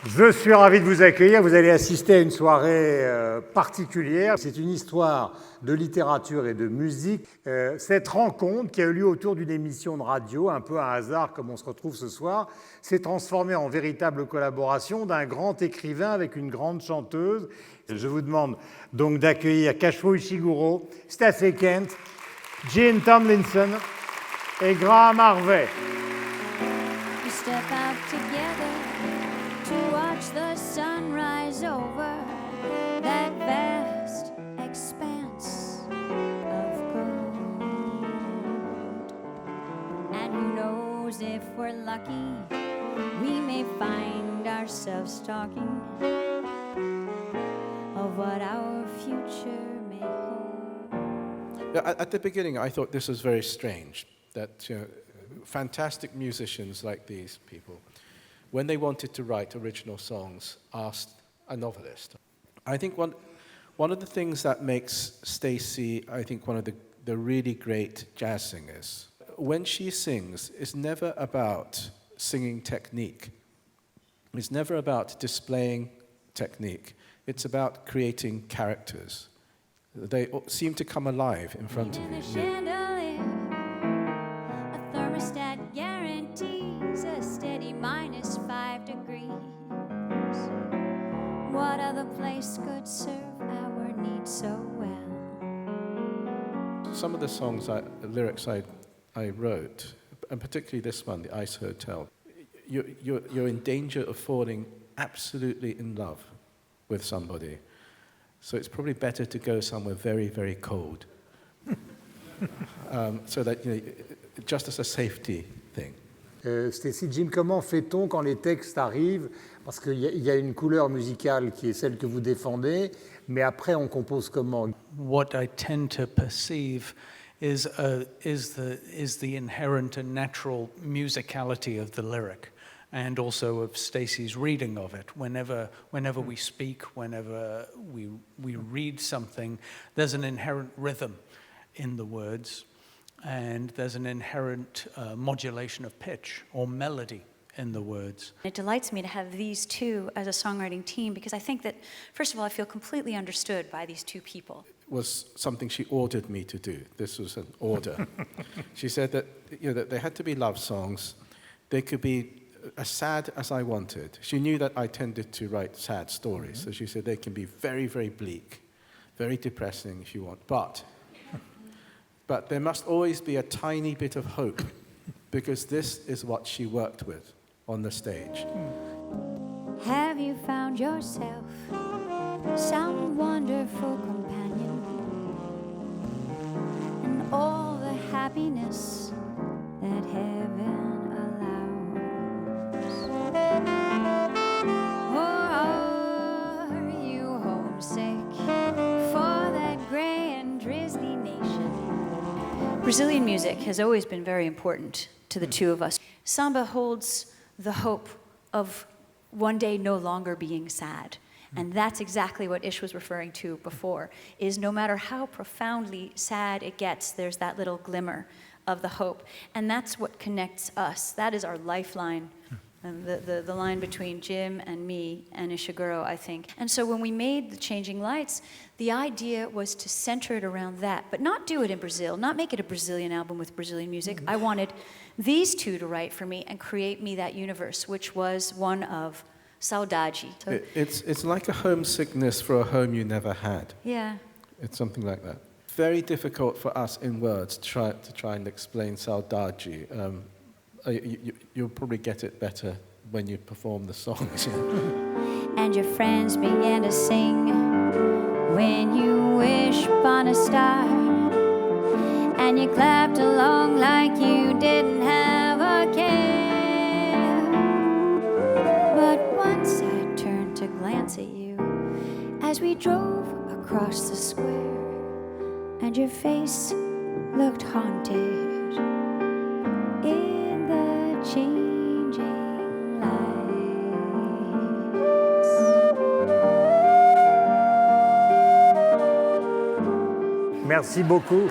Je suis ravi de vous accueillir. Vous allez assister à une soirée particulière. C'est une histoire de littérature et de musique. Cette rencontre qui a eu lieu autour d'une émission de radio, un peu un hasard comme on se retrouve ce soir, s'est transformée en véritable collaboration d'un grand écrivain avec une grande chanteuse. Je vous demande donc d'accueillir Kazuo Ishiguro, Stacey Kent, Jim Tomlinson et Graham Harvey. We step out together to watch the sunrise over that vast expanse of gold. And who knows if we're lucky, we may find ourselves talking of what our future may hold. At the beginning, I thought this was very strange, that fantastic musicians like these people, when they wanted to write original songs, asked a novelist. I think one of the things that makes Stacey, I think, one of the really great jazz singers, when she sings, it's never about singing technique. It's never about displaying technique. It's about creating characters. They seem to come alive in front of you. A thermostat guarantees a steady -5 degrees. What other place could serve our needs so well? Some of the lyrics I wrote, and particularly this one, The Ice Hotel, you're in danger of falling absolutely in love with somebody. So it's probably better to go somewhere very, very cold. So that, just as a safety thing. Stacey, Jim, comment fait-on quand les textes arrivent? Parce qu'il y a une couleur musicale qui est celle que vous défendez, mais après on compose comment? What I tend to perceive is the inherent and natural musicality of the lyric, and also of Stacey's reading of it. Whenever we speak, whenever we read something, there's an inherent rhythm in the words, and there's an inherent modulation of pitch or melody in the words. It delights me to have these two as a songwriting team, because I think that, first of all, I feel completely understood by these two people. It was something she ordered me to do. This was an order. She said that, that they had to be love songs. They could be as sad as I wanted. She knew that I tended to write sad stories, so she said they can be very, very bleak, very depressing if you want, but there must always be a tiny bit of hope, because this is what she worked with on the stage. Have you found yourself some wonderful companion, and all the happiness that heaven allows? Or are you homesick for that gray and drizzly nation? Brazilian music has always been very important to the two of us. Samba holds the hope of one day no longer being sad. And that's exactly what Ish was referring to before, is no matter how profoundly sad it gets, there's that little glimmer of the hope. And that's what connects us. That is our lifeline, the line between Jim and me and Ishiguro, I think. And so when we made The Changing Lights, the idea was to center it around that, but not do it in Brazil, not make it a Brazilian album with Brazilian music. I wanted these two to write for me and create me that universe, which was one of saudade. So, it's like a homesickness for a home you never had. yeah. It's something like that. Very difficult for us in words to try and explain saudade. You'll probably get it better when you perform the songs. And your friends began to sing when you wish upon a star, and you clapped along like you didn't have a care. But once I turned to glance at you as we drove across the square, and your face looked haunted in the changing lights. Merci beaucoup.